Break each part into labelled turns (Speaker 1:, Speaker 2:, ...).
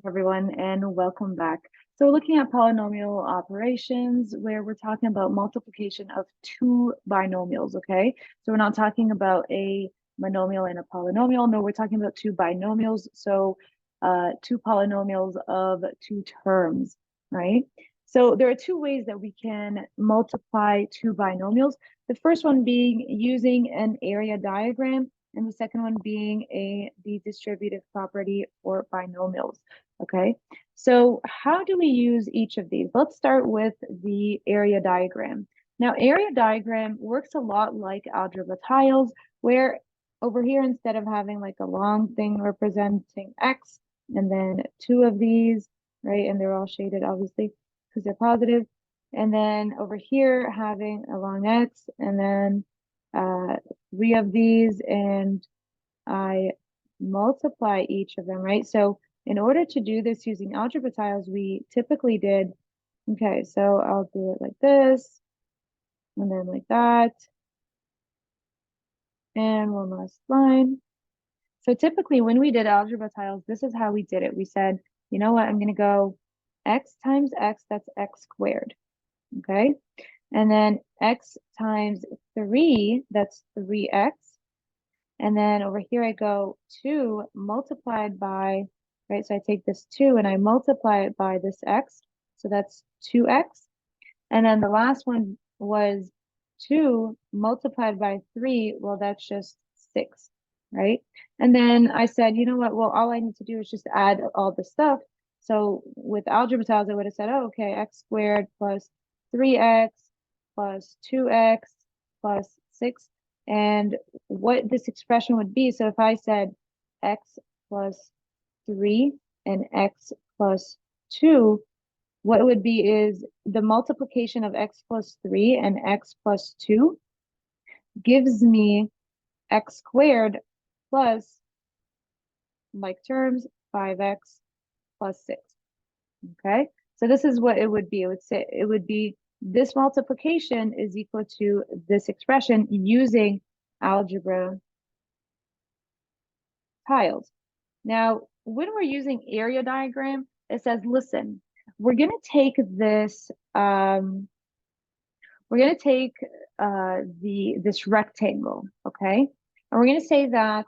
Speaker 1: everyone, and welcome back. So we're looking at polynomial operations where we're talking about multiplication of two binomials, okay? So we're not talking about a monomial and a polynomial. No, we're talking about two binomials. So two polynomials of two terms, right? So there are two ways that we can multiply two binomials. The first one being using an area diagram, and the second one being the distributive property for binomials, okay? So how do we use each of these? Let's start with the area diagram. Now, area diagram works a lot like algebra tiles, where over here, instead of having like a long thing representing X, and then two of these, right? And they're all shaded, obviously, because they're positive. And then over here, having a long X, and then three of these, and I multiply each of them, right? So in order to do this using algebra tiles, we typically did, okay, so I'll do it like this, and then like that, and one last line. So typically when we did algebra tiles, this is how we did it. We said, you know what, I'm going to go X times X, that's X squared, okay? And then X times 3, that's 3X. And then over here I go 2 multiplied by, right? So I take this 2 and I multiply it by this X. So that's 2X. And then the last one was 2 multiplied by 3. Well, that's just 6, right? And then I said, you know what? Well, all I need to do is just add all the stuff. So with algebra tiles, I would have said, oh, okay, X squared plus 3X plus 2X plus 6. And what this expression would be, so if I said X plus 3 and X plus 2, what it would be is the multiplication of X plus 3 and X plus 2 gives me X squared plus, like terms, 5X plus 6, okay? So this is what it would be. It would be this multiplication is equal to this expression using algebra tiles. Now, when we're using area diagram, it says, listen, we're going to take this, this rectangle, okay? And we're going to say that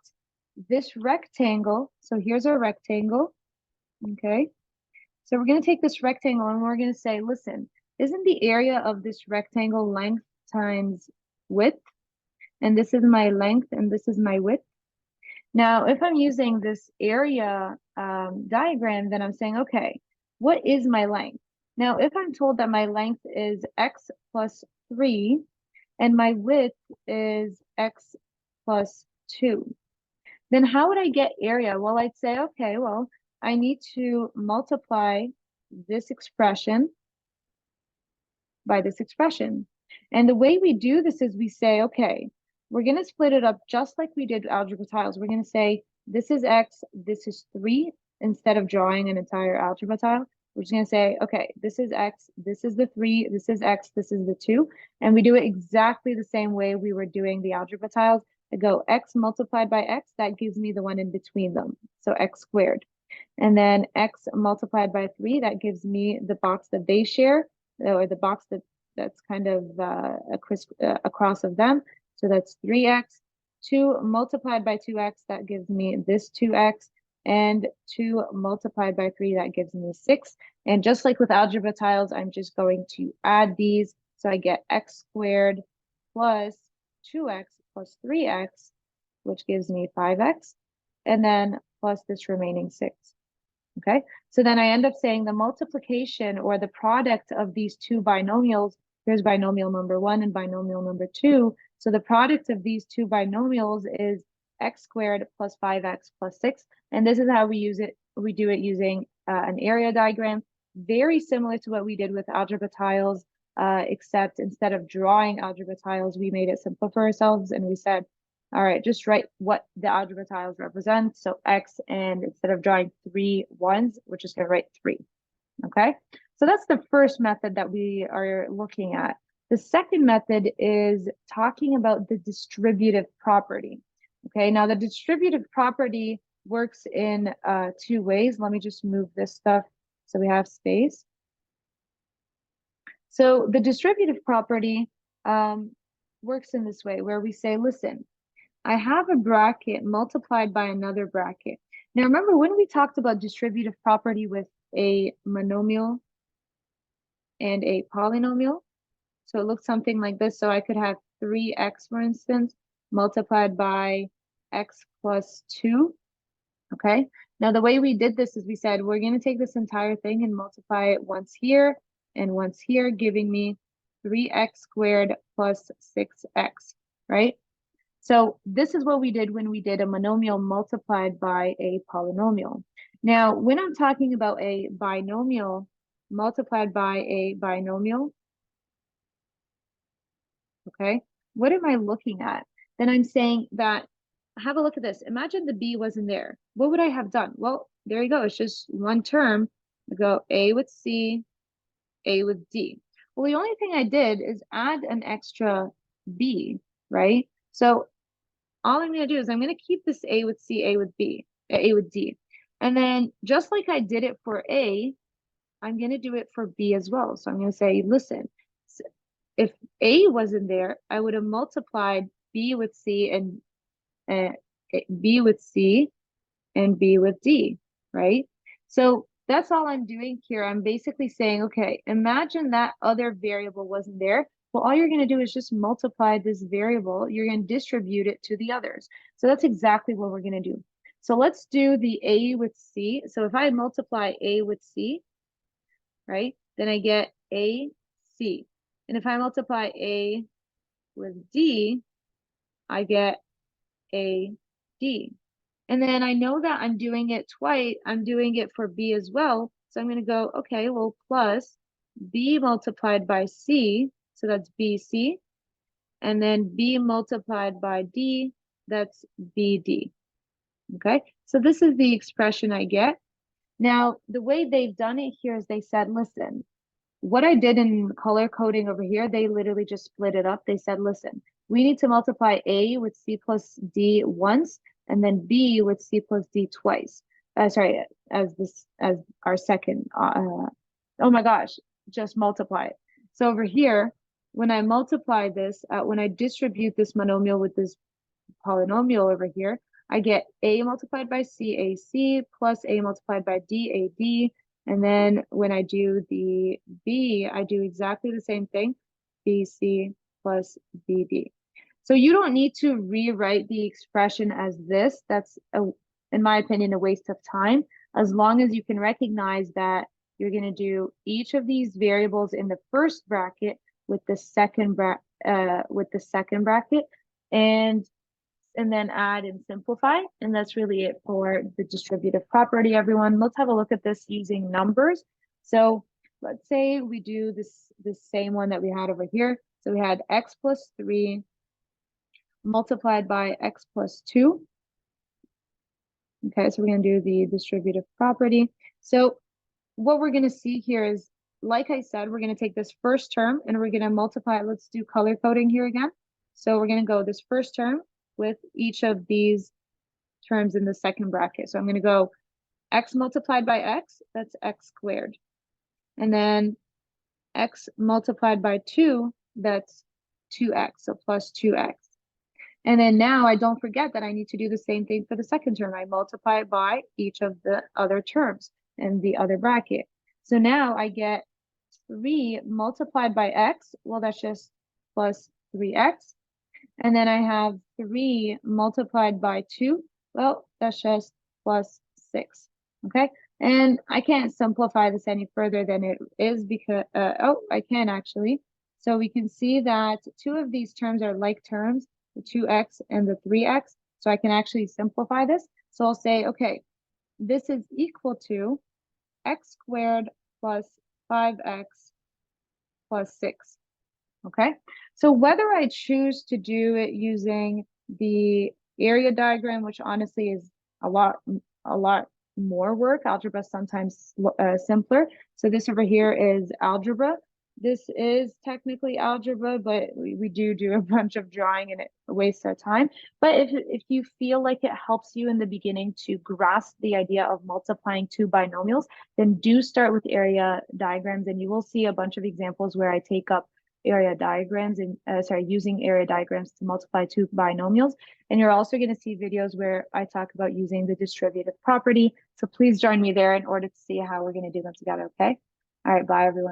Speaker 1: this rectangle, so here's our rectangle, okay? So we're going to take this rectangle and we're going to say, listen, isn't the area of this rectangle length times width? And this is my length and this is my width. Now, if I'm using this area diagram, then I'm saying, okay, what is my length? Now, if I'm told that my length is X plus 3 and my width is X plus 2, then how would I get area? Well, I'd say, okay, well, I need to multiply this expression by this expression. And the way we do this is we say, okay, we're going to split it up just like we did algebra tiles. We're going to say this is X, this is 3, instead of drawing an entire algebra tile. We're just going to say, okay, this is X, this is the 3, this is X, this is the 2. And we do it exactly the same way we were doing the algebra tiles. I go X multiplied by X, that gives me the one in between them. So X squared. And then X multiplied by 3, that gives me the box that they share, or the box that's kind of across of them. So that's 3X. 2 multiplied by 2X, that gives me this 2X. And 2 multiplied by 3, that gives me 6. And just like with algebra tiles, I'm just going to add these. So I get X squared plus 2X plus 3X, which gives me 5X. And then plus this remaining 6. Okay, so then I end up saying the multiplication or the product of these two binomials, here's binomial number 1 and binomial number 2. So the product of these two binomials is X squared plus 5X plus 6. And this is how we use it. We do it using an area diagram, very similar to what we did with algebra tiles, except instead of drawing algebra tiles, we made it simple for ourselves. And we said, all right, just write what the algebra tiles represent. So X, and instead of drawing 3 ones, we're just going to write 3. Okay, so that's the first method that we are looking at. The second method is talking about the distributive property. Okay, now the distributive property works in two ways. Let me just move this stuff so we have space. So the distributive property works in this way where we say, listen, I have a bracket multiplied by another bracket. Now remember when we talked about distributive property with a monomial and a polynomial? So it looks something like this. So I could have 3x, for instance, multiplied by x plus 2. Okay. Now the way we did this is we said we're going to take this entire thing and multiply it once here and once here, giving me 3x squared plus 6x, right? So this is what we did when we did a monomial multiplied by a polynomial. Now, when I'm talking about a binomial multiplied by a binomial, okay, what am I looking at? Then I'm saying that, have a look at this. Imagine the b wasn't there. What would I have done? Well, there you go. It's just one term. I go a with c, a with d. Well, the only thing I did is add an extra b, right? So all I'm going to do is I'm going to keep this a with c, a with b, a with d. And then just like I did it for a, I'm going to do it for b as well. So I'm going to say, listen, if a wasn't there, I would have multiplied b with c and b with c and b with d, right? So that's all I'm doing here. I'm basically saying, okay, imagine that other variable wasn't there. Well, all you're going to do is just multiply this variable. You're going to distribute it to the others. So that's exactly what we're going to do. So let's do the a with c. So if I multiply a with c, right, then I get a, c. And if I multiply a with d, I get a, d. And then I know that I'm doing it twice. I'm doing it for b as well. So I'm going to go, okay, well, plus b multiplied by c. So that's bc. And then b multiplied by d, that's bd. Okay, so this is the expression I get. Now, the way they've done it here is they said, listen, what I did in color coding over here, they literally just split it up. They said, listen, we need to multiply a with c plus d once, and then b with c plus d twice. Sorry, as our second. Oh my gosh, just multiply it. So over here, when I multiply this, when I distribute this monomial with this polynomial over here, I get a multiplied by c, ac, plus a multiplied by d, ad. And then when I do the b, I do exactly the same thing, bc plus bd. So you don't need to rewrite the expression as this. That's, in my opinion, a waste of time, as long as you can recognize that you're going to do each of these variables in the first bracket with the second bracket, and then add and simplify. And that's really it for the distributive property, everyone. Let's have a look at this using numbers. So let's say we do this same one that we had over here. So we had x plus 3 multiplied by x plus 2. Okay, so we're going to do the distributive property. So what we're going to see here is, like I said, we're going to take this first term and we're going to multiply it. Let's do color coding here again. So we're going to go this first term with each of these terms in the second bracket. So I'm going to go x multiplied by x, that's x squared. And then x multiplied by 2, that's 2x, so plus 2x. And then now I don't forget that I need to do the same thing for the second term. I multiply by each of the other terms in the other bracket. So now I get 3 multiplied by x. Well, that's just plus 3x. And then I have 3 multiplied by 2. Well, that's just plus 6. Okay. And I can't simplify this any further than it is because, oh, I can actually. So we can see that 2 of these terms are like terms, the 2x and the 3x. So I can actually simplify this. So I'll say, okay, this is equal to x squared plus 5x plus 6. Okay, so whether I choose to do it using the area diagram, which honestly is a lot more work, algebra is sometimes simpler. So this over here is algebra. This is technically algebra, but we do a bunch of drawing and it wastes our time. But if you feel like it helps you in the beginning to grasp the idea of multiplying two binomials, then do start with area diagrams, and you will see a bunch of examples where I take up area diagrams and using area diagrams to multiply two binomials. And you're also going to see videos where I talk about using the distributive property. So please join me there in order to see how we're going to do them together, okay? All right, bye everyone.